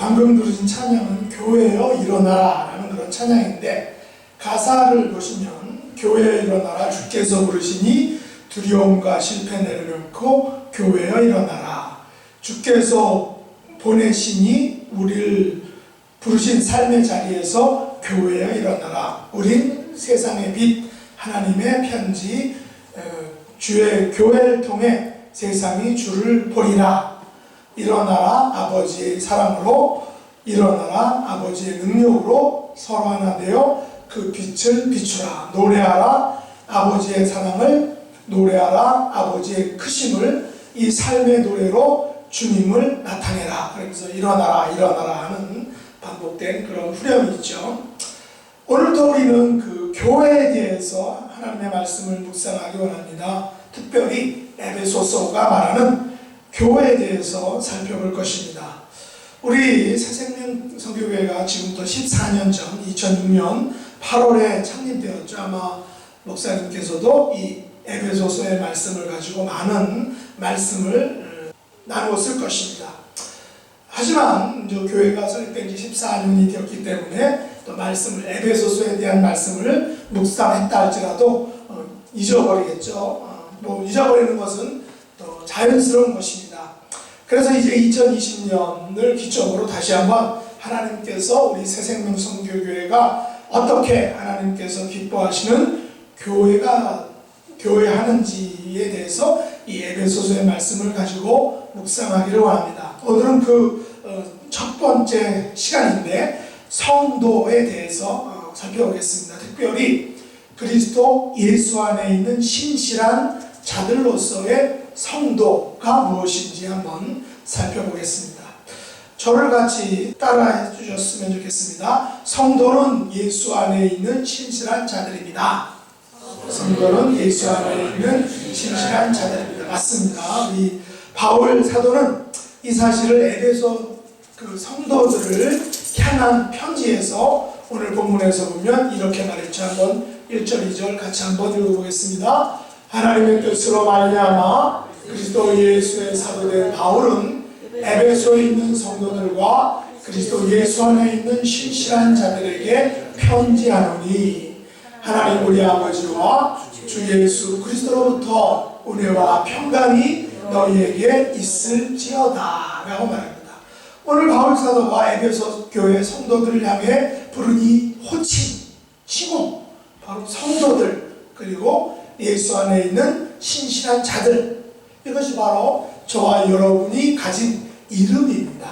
방금 들으신 찬양은 교회여 일어나라 라는 그런 찬양인데, 가사를 보시면 교회여 일어나라, 주께서 부르시니 두려움과 실패 내려놓고 교회여 일어나라, 주께서 보내시니 우리를 부르신 삶의 자리에서 교회여 일어나라, 우린 세상의 빛 하나님의 편지 주의 교회를 통해 세상이 주를 보리라. 일어나라, 아버지의 사랑으로, 일어나라, 아버지의 능력으로 서로 하나 되어 그 빛을 비추라. 노래하라, 아버지의 사랑을, 노래하라, 아버지의 크심을, 이 삶의 노래로 주님을 나타내라. 그래서 일어나라, 일어나라 하는 반복된 그런 후렴이 있죠. 오늘도 우리는 그 교회에 대해서 하나님의 말씀을 묵상하기 원합니다. 특별히 에베소서가 말하는 교회에 대해서 살펴볼 것입니다. 우리 새생명 선교회가 지금부터 14년 전 2006년 8월에 창립되었죠. 아마 목사님께서도 이 에베소서의 말씀을 가지고 많은 말씀을 나누었을 것입니다. 하지만 이제 교회가 설립된 지 14년이 되었기 때문에 또 말씀을, 에베소서에 대한 말씀을 묵상했다 할지라도 잊어버리겠죠. 잊어버리는 것은 또 자연스러운 것입니다. 그래서 이제 2020년을 기점으로 다시 한번 하나님께서 우리 새생명 선교교회가 어떻게 하나님께서 기뻐하시는 교회하는지에 대해서 이 에베소서의 말씀을 가지고 묵상하기를 원합니다. 오늘은 그 첫 번째 시간인데 성도에 대해서 살펴보겠습니다. 특별히 그리스도 예수 안에 있는 신실한 자들로서의 성도가 무엇인지 한번 살펴보겠습니다. 저를 같이 따라해 주셨으면 좋겠습니다. 성도는 예수 안에 있는 신실한 자들입니다. 성도는 예수 안에 있는 신실한 자들입니다. 맞습니다. 우리 바울 사도는 이 사실을 에베소 그 성도들을 향한 편지에서 오늘 본문에서 보면 이렇게 말했죠. 한번 1절 2절 같이 한번 읽어보겠습니다. 하나님의 뜻으로 말미암아 그리스도 예수의 사도된 바울은 에베소에 있는 성도들과 그리스도 예수 안에 있는 신실한 자들에게 편지하노니, 하나님 우리 아버지와 주 예수 그리스도로부터 은혜와 평강이 너희에게 있을지어다 라고 말합니다. 오늘 바울 사도가 에베소 교회 성도들을 향해 부른 이 호칭, 칭호, 바로 성도들, 그리고 예수 안에 있는 신실한 자들, 이것이 바로 저와 여러분이 가진 이름입니다.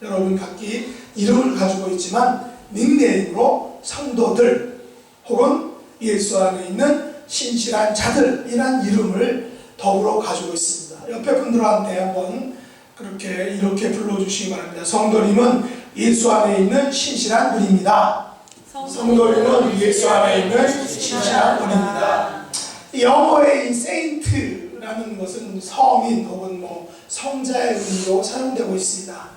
여러분 각기 이름을 가지고 있지만 닉네임으로 성도들 혹은 예수 안에 있는 신실한 자들이란 이름을 더불어 가지고 있습니다. 옆에 분들한테 한번 이렇게 불러주시기 바랍니다. 성도님은 예수 안에 있는 신실한 분입니다. 성도님은 예수 안에 있는 신실한 분입니다. 영어의 이 세인트라는 것은 성인 혹은 성자의 의미로 사용되고 있습니다.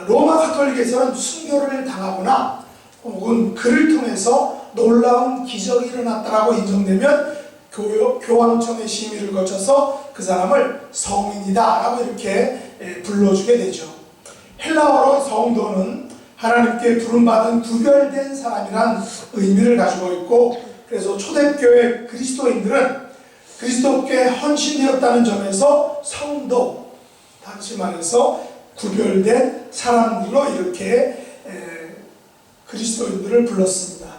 로마 가톨릭에서는 순교를 당하거나 혹은 그를 통해서 놀라운 기적이 일어났다라고 인정되면 교황청의 심의를 거쳐서 그 사람을 성인이다 라고 이렇게 불러주게 되죠. 헬라어로 성도는 하나님께 부름받은 구별된 사람이란 의미를 가지고 있고, 그래서 초대교회 그리스도인들은 그리스도께 헌신되었다는 점에서 성도, 다시 말해서 구별된 사람들로 이렇게 그리스도인들을 불렀습니다.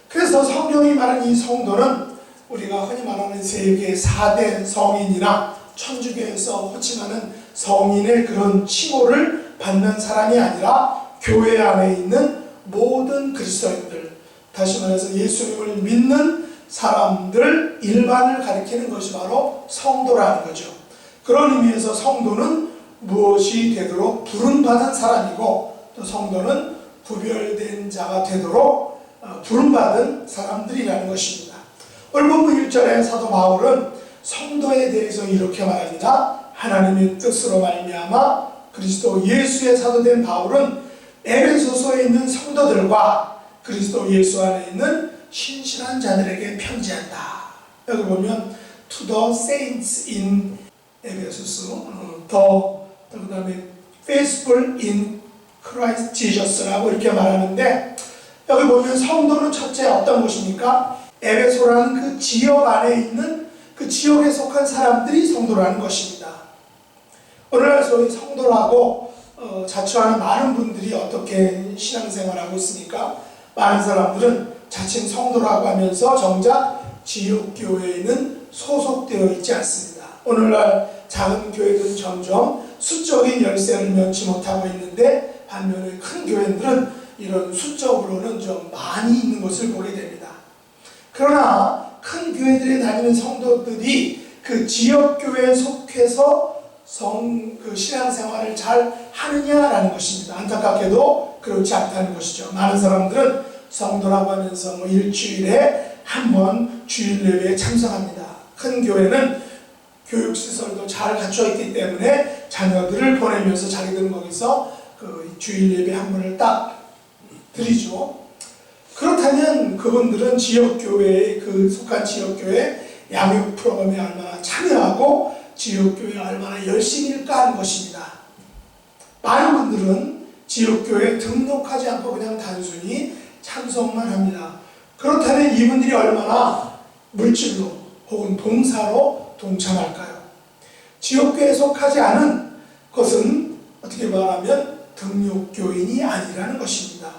그래서 성경이 말하는 이 성도는 우리가 흔히 말하는 세계 4대 성인이나 천주교에서 호칭하는 성인의 그런 칭호를 받는 사람이 아니라 교회 안에 있는 모든 그리스도인들, 다시 말해서 예수님을 믿는 사람들 일반을 가리키는 것이 바로 성도라는 거죠. 그런 의미에서 성도는 무엇이 되도록 부름받은 사람이고, 또 성도는 구별된 자가 되도록 부름받은 사람들이라는 것입니다. 오늘 본문 1절에 사도 바울은 성도에 대해서 이렇게 말합니다. 하나님의 뜻으로 말미암아 그리스도 예수의 사도된 바울은 에베소서에 있는 성도들과 그리스도 예수 안에 있는 신실한 자들에게 편지한다. 여기 보면 to the saints in 에베소서, 그 다음에 faithful in 크라이스트 지저스라고 이렇게 말하는데, 여기 보면 성도는 첫째 어떤 곳입니까? 에베소라는 그 지역 안에 있는 그 지역에 속한 사람들이 성도라는 것입니다. 오늘날 소위 성도라고 자처하는 많은 분들이 어떻게 신앙생활하고 있습니까? 많은 사람들은 자칭 성도라고 하면서 정작 지역교회에는 소속되어 있지 않습니다. 오늘날 작은 교회들은 점점 수적인 열쇠를 면치 못하고 있는데, 반면에 큰 교회들은 이런 수적으로는 좀 많이 있는 것을 보게 됩니다. 그러나 큰 교회들에 다니는 성도들이 그 지역교회에 속해서 그 신앙생활을 잘 하느냐라는 것입니다. 안타깝게도 그렇지 않다는 것이죠. 많은 사람들은 성도라고 하면서 일주일에 한 번 주일 예배에 참석합니다. 큰 교회는 교육시설도 잘 갖춰 있기 때문에 자녀들을 보내면서 자기들은 거기서 그 주일 예배 한 번을 딱 드리죠. 그렇다면 그분들은 지역교회에 속한 지역교회 양육 프로그램에 얼마나 참여하고 지역교회에 얼마나 열심일까 하는 것입니다. 많은 분들은 지역교회에 등록하지 않고 그냥 단순히 참석만 합니다. 그렇다면 이분들이 얼마나 물질로 혹은 봉사로 동참할까요? 지역교회에 속하지 않은 것은 어떻게 말하면 등록교인이 아니라는 것입니다.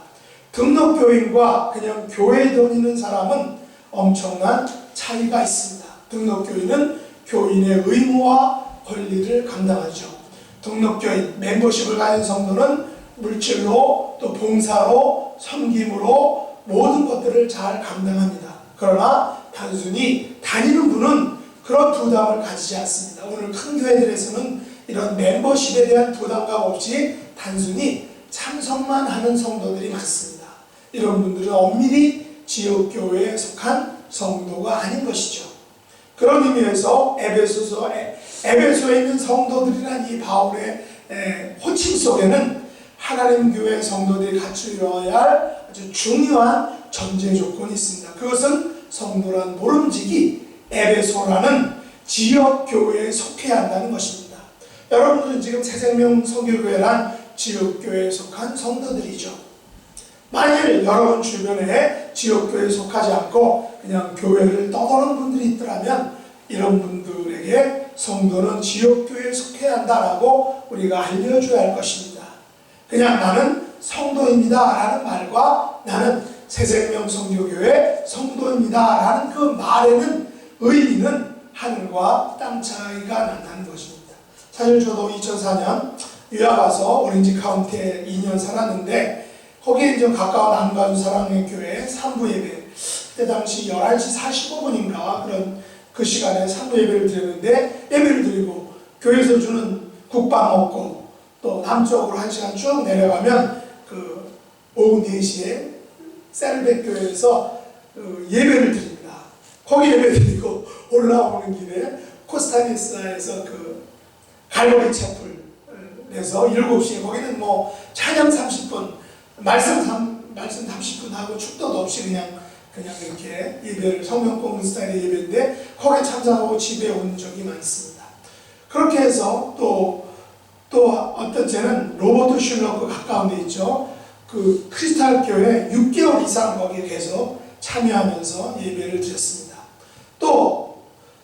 등록교인과 그냥 교회에 다니는 사람은 엄청난 차이가 있습니다. 등록교인은 교인의 의무와 권리를 감당하죠. 등록교인, 멤버십을 가진 성도는 물질로 또 봉사로 섬김으로 모든 것들을 잘 감당합니다. 그러나 단순히 다니는 분은 그런 부담을 가지지 않습니다. 오늘 큰 교회들에서는 이런 멤버십에 대한 부담감 없이 단순히 참석만 하는 성도들이 많습니다. 이런 분들은 엄밀히 지역교회에 속한 성도가 아닌 것이죠. 그런 의미에서 에베소에 있는 성도들이란 이 바울의 호칭 속에는 하나님 교회 성도들이 갖추어야 할 아주 중요한 전제 조건이 있습니다. 그것은 성도란 모름지기 에베소라는 지역교회에 속해야 한다는 것입니다. 여러분들은 지금 새생명 선교교회란 지역교회에 속한 성도들이죠. 만일 여러분 주변에 지역교회에 속하지 않고 그냥 교회를 떠도는 분들이 있더라면 이런 분들에게 성도는 지역교회에 속해야 한다라고 우리가 알려줘야 할 것입니다. 그냥 나는 성도입니다 라는 말과 나는 새생명 선교교회 성도입니다 라는 그 말에는 의미는 하늘과 땅 차이가 난다는 것입니다. 사실 저도 2004년 유학 와서 오렌지 카운티에 2년 살았는데 거기에 이제 가까운 안가주 사랑의 교회 3부 예배, 그때 당시 11시 45분인가 그런 그 시간에 3부 예배를 드렸는데, 예배를 드리고 교회에서 주는 국밥 먹고 또 남쪽으로 1시간 쭉 내려가면 그 오후 4시에 셀백 교회에서 예배를 드립니다. 거기 예배 드리고 올라오는 길에 코스타니스에서 그 갈보리 채플에서 7시에 거기는 뭐 찬양 30분 말씀 30분 하고 축도도 없이 그냥 이렇게 예배를 성경 공부 스타일의 예배인데 거기에 참석하고 집에 온 적이 많습니다. 그렇게 해서 또 어떤 때는 로버트 슐러그 가까운 데 있죠. 그 크리스탈 교회 6개월 이상 거기에 계속 참여하면서 예배를 드렸습니다. 또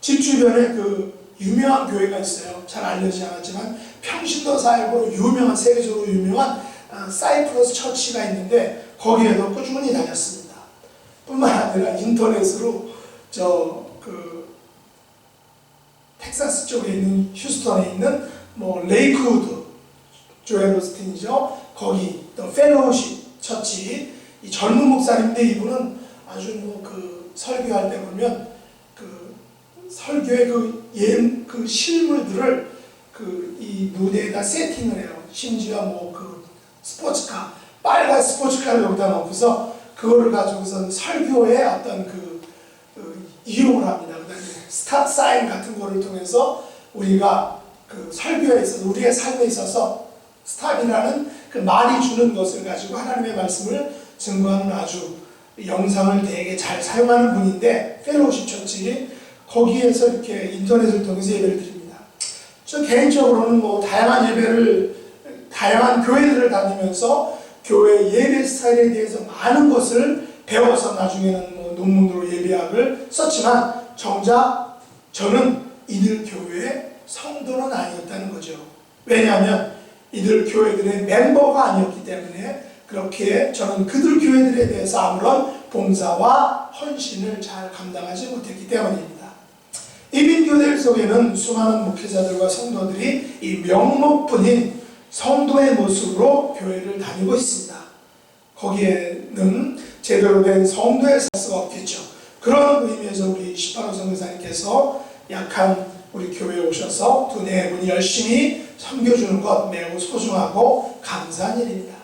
집 주변에 그 유명한 교회가 있어요. 잘 알려지지 않았지만 평신도 사역으로 유명한, 세계적으로 유명한 사이프러스 처치가 있는데 거기에도 꾸준히 다녔습니다. 뿐만 아니라 인터넷으로 텍사스 쪽에 있는 휴스턴에 있는 뭐 레이크우드 조엘 오스틴이죠. 거기 또 펠로우십 처치, 이 젊은 목사님인데 이분은 아주 뭐 그 설교할 때 보면 그 설교의 그 실물들을 이 무대에다 세팅을 해요. 심지어 뭐 그 스포츠카, 빨간 스포츠카를 여기다 넣고서 그거를 가지고선 설교의 어떤 이용을 합니다. 그다음에 스탑 사인 같은 거를 통해서 우리가 그 설교에 있어서 우리의 삶에 있어서 스탑이라는 그 말이 주는 것을 가지고 하나님의 말씀을 증거하는 아주 영상을 되게 잘 사용하는 분인데, 펠로우십 처치 거기에서 이렇게 인터넷을 통해서 예배를 드립니다. 저 개인적으로는 뭐 다양한 다양한 교회들을 다니면서 교회 예배 스타일에 대해서 많은 것을 배워서 나중에는 뭐 논문으로 예배학을 썼지만 정작 저는 이들 교회의 성도는 아니었다는 거죠. 왜냐하면 이들 교회들의 멤버가 아니었기 때문에 그렇게 저는 그들 교회들에 대해서 아무런 봉사와 헌신을 잘 감당하지 못했기 때문입니다. 이민교회들 속에는 수많은 목회자들과 성도들이 이 명목뿐인 성도의 모습으로 교회를 다니고 있습니다. 거기에는 제대로 된 성도의 사스가 없겠죠. 그런 의미에서 우리 시파로 선교사님께서 약한 우리 교회에 오셔서 두 네 분이 열심히 섬겨주는 것 매우 소중하고 감사한 일입니다.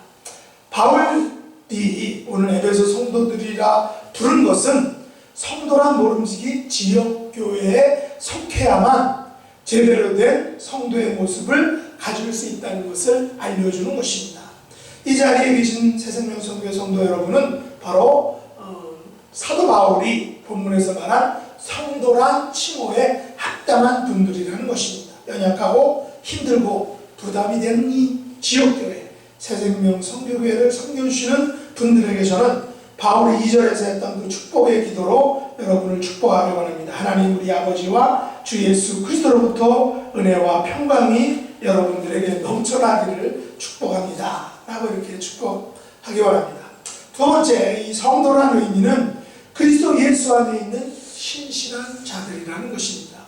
바울이 오늘 에베소 성도들이라 부른 것은 성도란 모름지기 지역교회에 속해야만 제대로 된 성도의 모습을 가질 수 있다는 것을 알려주는 것입니다. 이 자리에 계신 새생명 선교회 성도 여러분은 바로 사도 바울이 본문에서 말한 성도란 칭호에 합당한 분들이라는 것입니다. 연약하고 힘들고 부담이 되는 이 지역교회 새생명 선교회를 섬겨주시는 분들에게 저는 바울이 2절에서 했던 그 축복의 기도로 여러분을 축복하려 합니다. 하나님 우리 아버지와 주 예수 그리스도로부터 은혜와 평강이 여러분들에게 넘쳐나기를 축복합니다 라고 이렇게 축복하기 바랍니다. 두 번째, 이 성도라는 의미는 그리스도 예수 안에 있는 신실한 자들이라는 것입니다.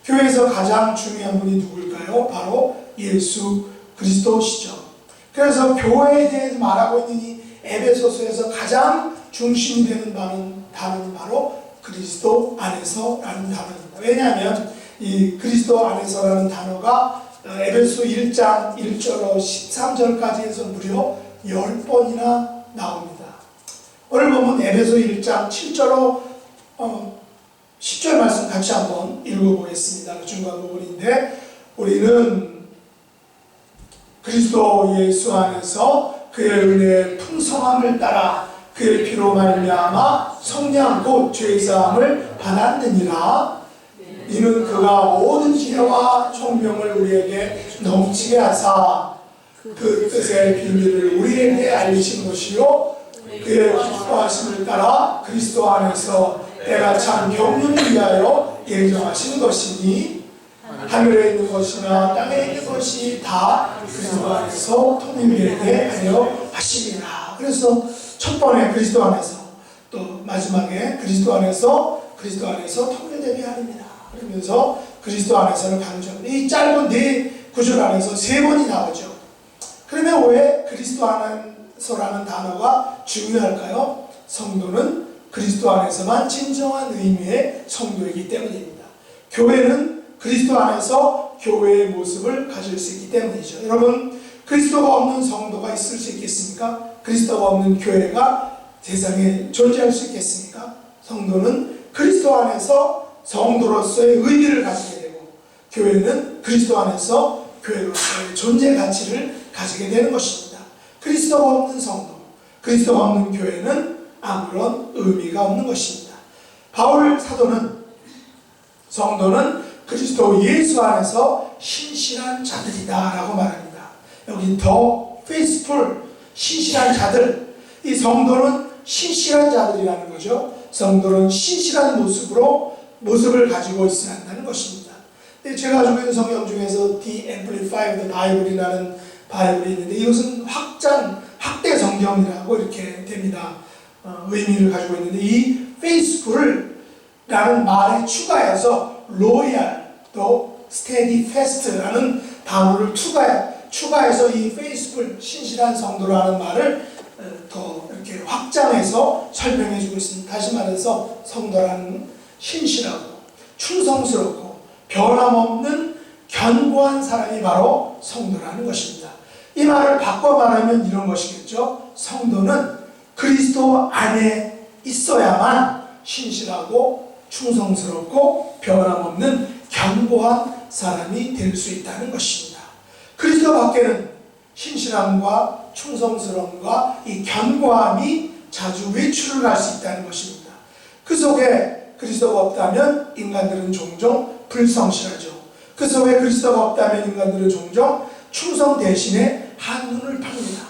교회에서 가장 중요한 분이 누굴까요? 바로 예수 그리스도시죠. 그래서 교회에 대해서 말하고 있는 이 에베소서에서 가장 중심이 되는 단어는 바로 그리스도 안에서라는 단어입니다. 왜냐하면 이 그리스도 안에서라는 단어가 에베소 1장 1절로 13절까지 해서 무려 10번이나 나옵니다. 오늘 보면 에베소 1장 7절로 10절 말씀 같이 한번 읽어보겠습니다. 중간 부분인데 우리는 그리스도 예수 안에서 그의 은혜의 풍성함을 따라 그의 피로 말미암아 성령 곧 죄사함을 받았느니라. 이는 그가 모든 지혜와 총명을 우리에게 넘치게 하사 그 뜻의 비밀을 우리에게 알리신 것이요 그의 기뻐하심을 따라 그리스도 안에서 때가 참 경륜을 위하여 예정하신 것이니 하늘에 있는 것이나 땅에 있는 것이 다 그리스도 안에서 통일되게 하려 하시리라. 그래서 첫 번에 그리스도 안에서, 또 마지막에 그리스도 안에서 통일되게 하립니다. 그러면서 그리스도 안에서는 강조합니다. 이 짧은 네 구절 안에서 세 번이 나오죠. 그러면 왜 그리스도 안에서라는 단어가 중요할까요? 성도는 그리스도 안에서만 진정한 의미의 성도이기 때문입니다. 교회는 그리스도 안에서 교회의 모습을 가질 수 있기 때문이죠. 여러분, 그리스도가 없는 성도가 있을 수 있겠습니까? 그리스도가 없는 교회가 세상에 존재할 수 있겠습니까? 성도는 그리스도 안에서 성도로서의 의미를 가지게 되고, 교회는 그리스도 안에서 교회로서의 존재 가치를 가지게 되는 것입니다. 그리스도가 없는 성도, 그리스도가 없는 교회는 아무런 의미가 없는 것입니다. 바울 사도는 성도는 그리스도 예수 안에서 신실한 자들이다 라고 말합니다. 여기 더 페이스풀, 신실한 자들, 이 성도는 신실한 자들이라는 거죠. 성도는 신실한 모습을 가지고 있어야 한다는 것입니다. 제가 가지고 있는 성경 중에서 The Amplified Bible이라는 바이블이 있는데 이것은 학대 성경이라고 이렇게 됩니다. 의미를 가지고 있는데 이 faithful이라는 말에 추가해서 loyal 또 steadfast라는 단어를 추가해서 이 faithful, 신실한 성도라는 말을 더 이렇게 확장해서 설명해 주고 있습니다. 다시 말해서 성도라는 신실하고 충성스럽고 변함없는 견고한 사람이 바로 성도라는 것입니다. 이 말을 바꿔 말하면 이런 것이겠죠. 성도는 그리스도 안에 있어야만 신실하고 충성스럽고 변함없는 견고한 사람이 될 수 있다는 것입니다. 그리스도 밖에는 신실함과 충성스러움과 이 견고함이 자주 외출을 할 수 있다는 것입니다. 그 속에 그리스도가 없다면 인간들은 종종 불성실하죠. 그 속에 그리스도가 없다면 인간들은 종종 충성 대신에 한눈을 팝니다.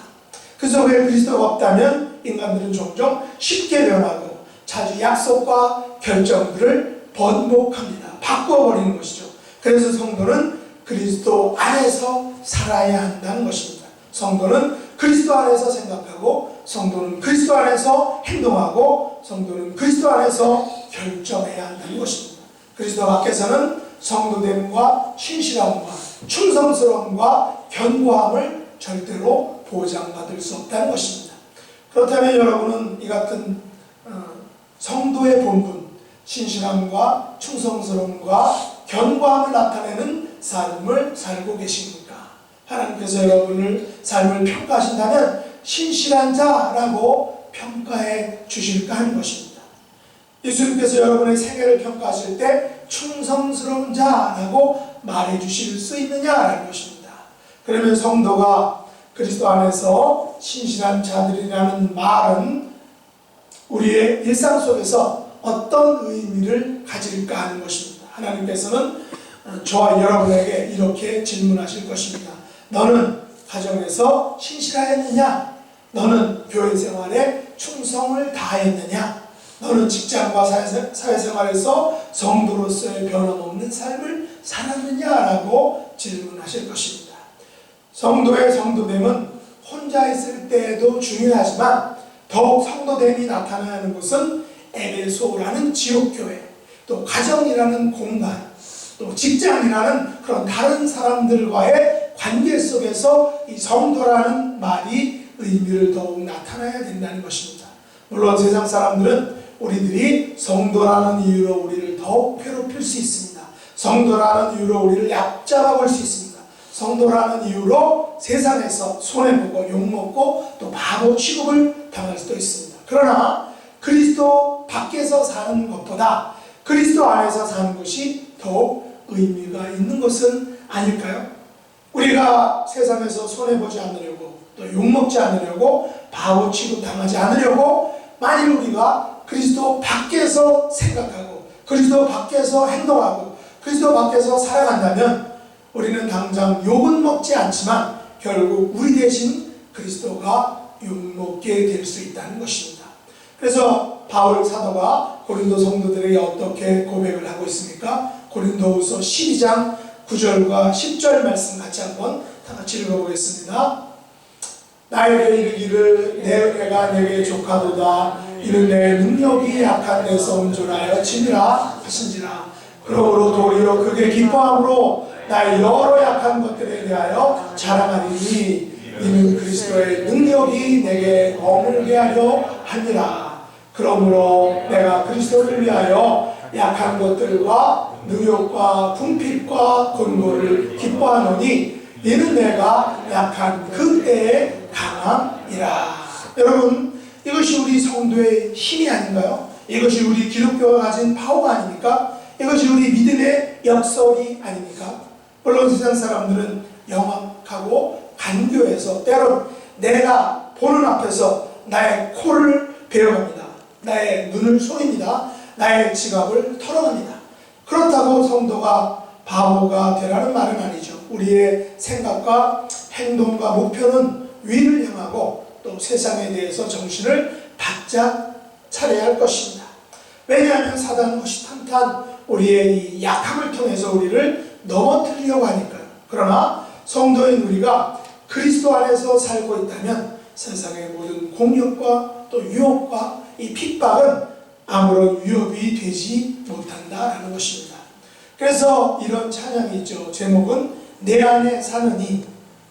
그 속에 그리스도가 없다면 인간들은 종종 쉽게 변하고 자주 약속과 결정들을 번복합니다. 바꿔버리는 것이죠. 그래서 성도는 그리스도 안에서 살아야 한다는 것입니다. 성도는 그리스도 안에서 생각하고, 성도는 그리스도 안에서 행동하고, 성도는 그리스도 안에서 결정해야 한다는 것입니다. 그리스도 밖에서는 성도됨과 신실함과 충성스러움과 견고함을 절대로 보장받을 수 없다는 것입니다. 그렇다면 여러분은 이 같은 성도의 본분, 신실함과 충성스러움과 견고함을 나타내는 삶을 살고 계십니까? 하나님께서 여러분을 삶을 평가하신다면 신실한 자라고 평가해 주실까 하는 것입니다. 예수님께서 여러분의 생애를 평가하실 때 충성스러운 자라고 말해 주실 수 있느냐라는 것입니다. 그러면 성도가 그리스도 안에서 신실한 자들이라는 말은 우리의 일상 속에서 어떤 의미를 가질까 하는 것입니다. 하나님께서는 저와 여러분에게 이렇게 질문하실 것입니다. 너는 가정에서 신실하였느냐? 너는 교회 생활에 충성을 다했느냐? 너는 직장과 사회생활에서 성도로서의 변함없는 삶을 살았느냐라고 질문하실 것입니다. 성도의 성도됨은 혼자 있을 때에도 중요하지만 더욱 성도됨이 나타나는 곳은 에베소라는 지옥교회, 또 가정이라는 공간, 또 직장이라는 그런 다른 사람들과의 관계 속에서 이 성도라는 말이 의미를 더욱 나타나야 된다는 것입니다. 물론 세상 사람들은 우리들이 성도라는 이유로 우리를 더욱 괴롭힐 수 있습니다. 성도라는 이유로 우리를 얕잡아 볼 수 있습니다. 성도라는 이유로 세상에서 손해보고 욕먹고 또 바보 취급을 당할 수도 있습니다. 그러나 그리스도 밖에서 사는 것보다 그리스도 안에서 사는 것이 더욱 의미가 있는 것은 아닐까요? 우리가 세상에서 손해보지 않으려고, 또 욕먹지 않으려고, 바보 취급 당하지 않으려고 만일 우리가 그리스도 밖에서 생각하고 그리스도 밖에서 행동하고 그리스도 밖에서 살아간다면 우리는 당장 욕은 먹지 않지만 결국 우리 대신 그리스도가 욕먹게 될 수 있다는 것입니다. 그래서 바울 사도가 고린도 성도들에게 어떻게 고백을 하고 있습니까? 고린도후서 12장 9절과 10절 말씀 같이 한번 다 같이 읽어보겠습니다. 나에게 이르기를 내 은혜가 내게 족하도다. 이는 내 능력이 약한 데서 온전하여 치니라 하신지라. 그러므로 도리어 그게 기뻐함으로 나의 여러 약한 것들에 대하여 자랑하리니 이는 그리스도의 능력이 내게 머물게 하려 하니라. 그러므로 내가 그리스도를 위하여 약한 것들과 능욕과 궁핍과 곤고를 기뻐하노니 이는 내가 약한 그때의 강함이라. 여러분, 이것이 우리 성도의 힘이 아닌가요? 이것이 우리 기독교가 가진 파워가 아닙니까? 이것이 우리 믿음의 역설이 아닙니까? 물론 세상 사람들은 영악하고 간교해서 때론 내가 보는 앞에서 나의 코를 베어갑니다. 나의 눈을 속입니다. 나의 지갑을 털어갑니다. 그렇다고 성도가 바보가 되라는 말은 아니죠. 우리의 생각과 행동과 목표는 위를 향하고 또 세상에 대해서 정신을 바짝 차려야 할 것입니다. 왜냐하면 사단은 호시탐탐 우리의 이 약함을 통해서 우리를 넘어뜨리려고 하니까요. 그러나 성도인 우리가 그리스도 안에서 살고 있다면 세상의 모든 공력과 또 유혹과 이 핍박은 아무런 위협이 되지 못한다라는 것입니다. 그래서 이런 찬양이 있죠. 제목은 내 안에 사느니.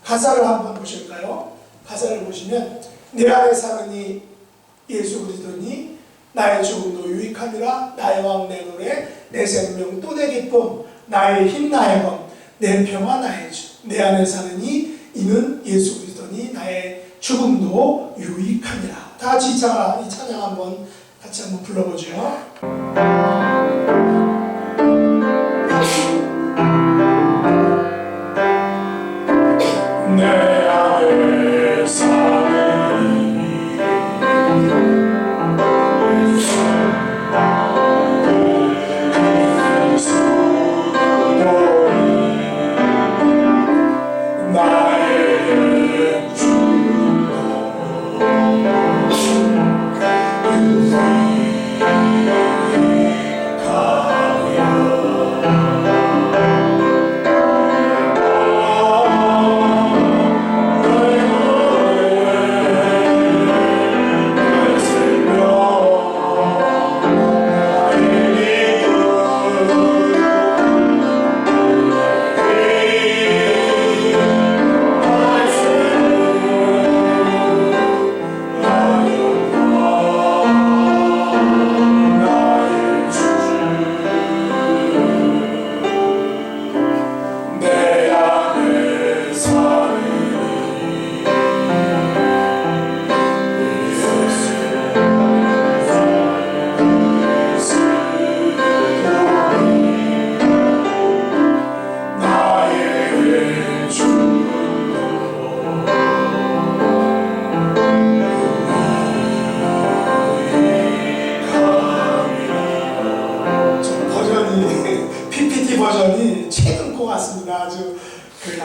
가사를 한번 보실까요? 가사를 보시면 내 안에 사느니 예수 그리스도니 나의 죽음도 유익함이라. 나의 왕 내 노래 내 생명 또 내 기쁨 나의 힘 나의 검 내 평화 나의 주. 내 안에 사느니 이는 예수 그리스도니 나의 죽음도 유익함이라. 다 같이 이 찬양 한번 같이 한번 불러보죠. 내 안에 사느니 그리스도니 나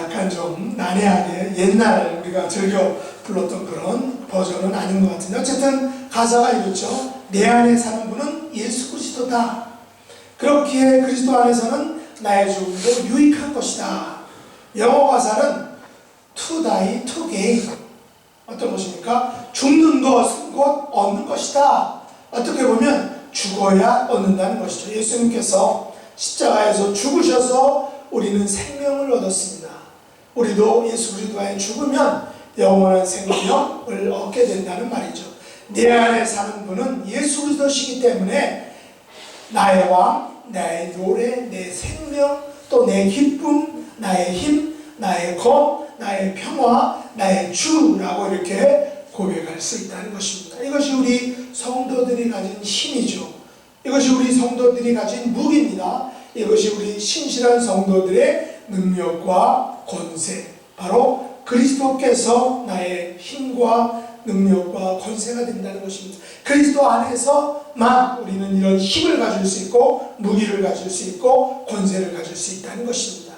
약간 좀 난해하게 옛날 우리가 즐겨 불렀던 그런 버전은 아닌 것 같은데, 어쨌든 가사가 이렇죠. 내 안에 사는 분은 예수 그리스도다. 그렇기에 그리스도 안에서는 나의 죽음도 유익한 것이다. 영어 가사는 to die to gain. 어떤 것입니까? 죽는 것은 곧 얻는 것이다. 어떻게 보면 죽어야 얻는다는 것이죠. 예수님께서 십자가에서 죽으셔서 우리는 생명을 얻었습니다. 우리도 예수 그리스도에 죽으면 영원한 생명을 얻게 된다는 말이죠. 내 안에 사는 분은 예수 그리스도시기 때문에 나의 왕, 나의 노래, 내 생명, 또 내 기쁨, 나의 힘, 나의 검, 나의 평화, 나의 주라고 이렇게 고백할 수 있다는 것입니다. 이것이 우리 성도들이 가진 힘이죠. 이것이 우리 성도들이 가진 무기입니다. 이것이 우리 신실한 성도들의 능력과 권세, 바로 그리스도께서 나의 힘과 능력과 권세가 된다는 것입니다. 그리스도 안에서만 우리는 이런 힘을 가질 수 있고 무기를 가질 수 있고 권세를 가질 수 있다는 것입니다.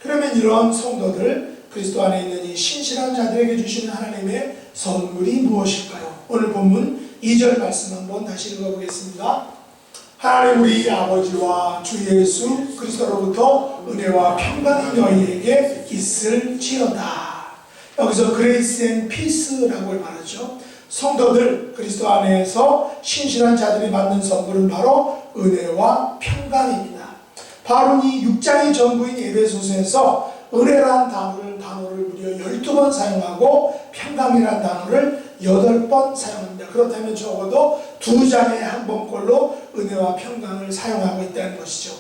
그러면 이런 성도들, 그리스도 안에 있는 이 신실한 자들에게 주시는 하나님의 선물이 무엇일까요? 오늘 본문 2절 말씀 한번 다시 읽어보겠습니다. 하나님 우리 아버지와 주 예수 그리스도로부터 은혜와 평강이 너희에게 있을지어다. 여기서 그레이스 앤 피스라고 말하죠. 성도들, 그리스도 안에서 신실한 자들이 받는 선물은 바로 은혜와 평강입니다. 바울은 이 6장이 전부인 에베소서에서 은혜라는 단어를 무려 12번 사용하고 평강이라는 단어를 8번 사용합니다. 그렇다면 적어도 2장에 한 번꼴로 은혜와 평강을 사용하고 있다는 것이죠.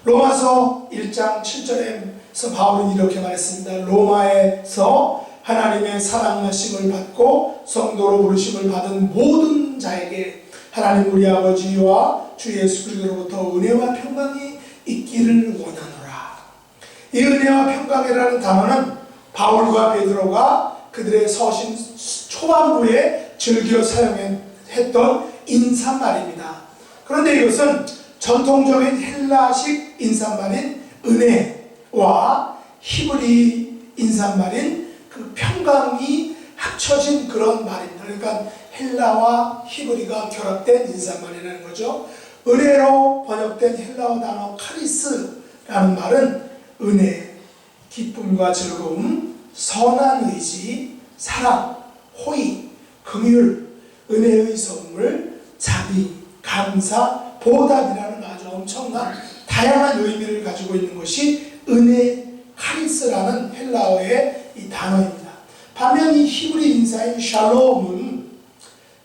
로마서 1장 7절에서 바울은 이렇게 말했습니다. 로마에서 하나님의 사랑하심을 받고 성도로 부르심을 받은 모든 자에게 하나님 우리 아버지와 주 예수 그리스도로부터 은혜와 평강이 있기를 원하노라. 이 은혜와 평강이라는 단어는 바울과 베드로가 그들의 서신 초반부에 즐겨 사용했던 인사말입니다. 그런데 이것은 전통적인 헬라식 인사말인 은혜와 히브리 인사말인 그 평강이 합쳐진 그런 말입니다. 그러니까 헬라와 히브리가 결합된 인사말이라는 거죠. 은혜로 번역된 헬라어 단어 카리스라는 말은 은혜, 기쁨과 즐거움, 선한 의지, 사랑, 호의, 긍휼, 은혜의 선물, 자비, 감사, 보답이라는 아주 엄청난 다양한 의미를 가지고 있는 것이 은혜, 카리스라는 헬라어의 이 단어입니다. 반면 이 히브리 인사인 샬롬은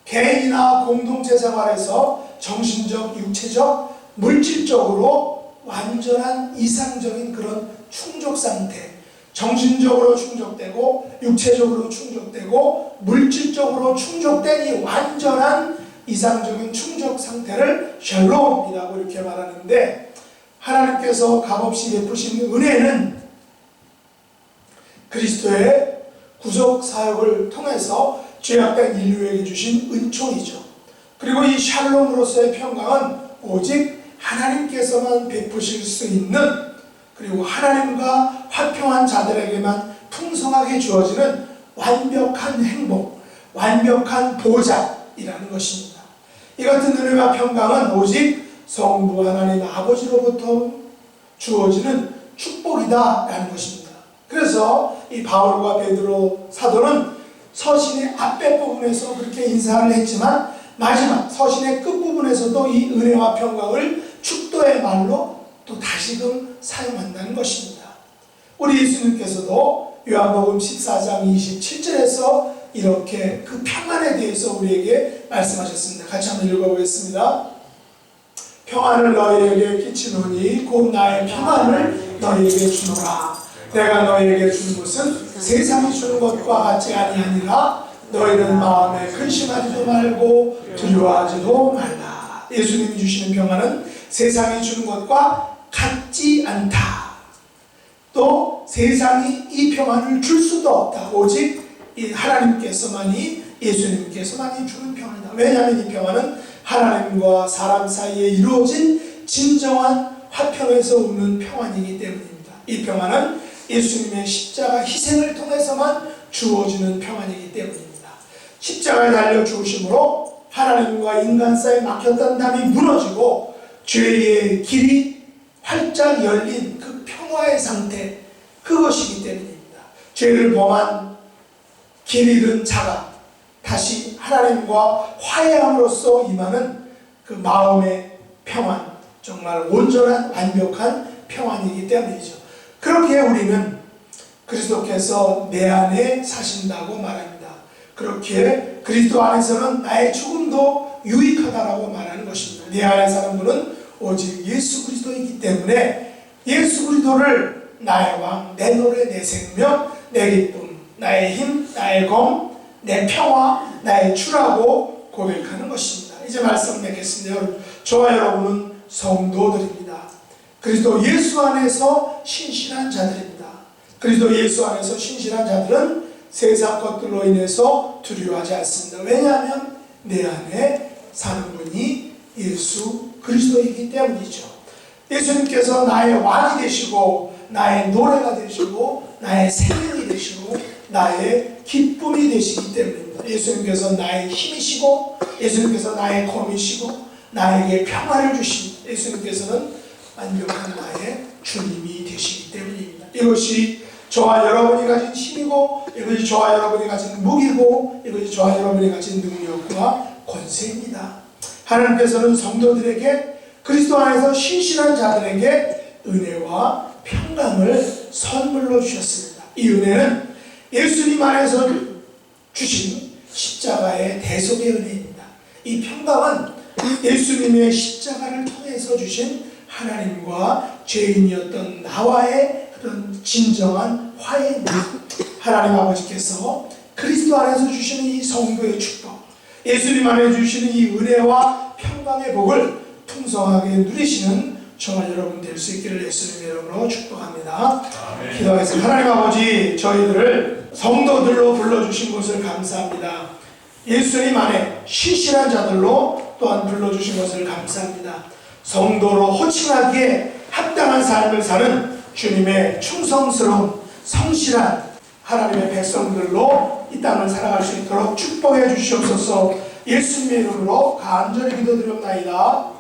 개인이나 공동체 생활에서 정신적, 육체적, 물질적으로 완전한 이상적인 그런 충족 상태, 정신적으로 충족되고 육체적으로 충족되고 물질적으로 충족된 이 완전한 이상적인 충족 상태를 샬롬이라고 이렇게 말하는데, 하나님께서 값없이 베푸신 은혜는 그리스도의 구속 사역을 통해서 죄악된 인류에게 주신 은총이죠. 그리고 이 샬롬으로서의 평강은 오직 하나님께서만 베푸실 수 있는, 그리고 하나님과 화평한 자들에게만 풍성하게 주어지는 완벽한 행복, 완벽한 보장이라는 것입니다. 이 같은 은혜와 평강은 오직 성부 하나님 아버지로부터 주어지는 축복이다라는 것입니다. 그래서 이 바울과 베드로 사도는 서신의 앞에 부분에서 그렇게 인사를 했지만 마지막 서신의 끝부분에서도 이 은혜와 평강을 축도의 말로 또 다시금 사용한다는 것입니다. 우리 예수님께서도 요한복음 14장 27절에서 이렇게 그 평안에 대해서 우리에게 말씀하셨습니다. 같이 한번 읽어보겠습니다. 평안을 너희에게 끼치노니 곧 나의 평안을 너희에게 주노라. 내가 너희에게 준 것은 세상이 주는 것과 같지 아니하니라. 너희는 마음에 근심하지도 말고 두려워하지도 말라. 예수님이 주시는 평안은 세상이 주는 것과 같지 않다. 또 세상이 이 평안을 줄 수도 없다. 오직 이 하나님께서만이, 예수님께서만이 주는 평안이다. 왜냐하면 이 평안은 하나님과 사람 사이에 이루어진 진정한 화평에서 오는 평안이기 때문입니다. 이 평안은 예수님의 십자가 희생을 통해서만 주어지는 평안이기 때문입니다. 십자가에 달려 죽으심으로 하나님과 인간 사이에 막혔던 담이 무너지고 죄의 길이 활짝 열린 그 평화의 상태, 그것이기 때문입니다. 죄를 범한 길 잃은 자가 다시 하나님과 화해함으로써 임하는 그 마음의 평안, 정말 온전한 완벽한 평안이기 때문이죠. 그렇게 우리는 그리스도께서 내 안에 사신다고 말합니다. 그렇게 그리스도 안에서는 나의 죽음도 유익하다라고 말하는 것입니다. 내 안에 사는 분은 오직 예수 그리스도이기 때문에 예수 그리스도를 나의 왕, 내 노래, 내 생명, 내 기쁨, 나의 힘, 나의 검, 내 평화, 나의 주라고 고백하는 것입니다. 이제 말씀 맺겠습니다. 저와 여러분은 성도들입니다. 그리스도 예수 안에서 신실한 자들입니다. 그리스도 예수 안에서 신실한 자들은 세상 것들로 인해서 두려워하지 않습니다. 왜냐하면 내 안에 사는 분이 예수 그리스도이기 때문이죠. 예수님께서 나의 왕이 되시고 나의 노래가 되시고 나의 생명이 되시고 나의 기쁨이 되시기 때문입니다. 예수님께서 나의 힘이시고 예수님께서 나의 검이시고 나에게 평화를 주신 예수님께서는 완벽한 나의 주님이 되시기 때문입니다. 이것이 저와 여러분이 가진 힘이고 이것이 저와 여러분이 가진 무기고 이것이 저와 여러분이 가진 능력과 권세입니다. 하나님께서는 성도들에게 그리스도 안에서 신실한 자들에게 은혜와 평강을 선물로 주셨습니다. 이 은혜는 예수님 안에서 주신 십자가의 대속의 은혜입니다. 이 평강은 예수님의 십자가를 통해서 주신 하나님과 죄인이었던 나와의 그런 진정한 화해입니다. 하나님 아버지께서 그리스도 안에서 주시는 이 성도의 축복, 예수님 안에 주시는 이 은혜와 평강의 복을 풍성하게 누리시는 저와 여러분 될 수 있기를 예수님의 이름으로 축복합니다. 기도하겠습니다. 하나님 아버지, 저희들을 성도들로 불러주신 것을 감사합니다. 예수님 안에 신실한 자들로 또한 불러주신 것을 감사합니다. 성도로 호칭하기에 합당한 삶을 사는 주님의 충성스러운 성실한 하나님의 백성들로 이 땅을 살아갈 수 있도록 축복해 주시옵소서. 예수님의 이름으로 간절히 기도드립니다.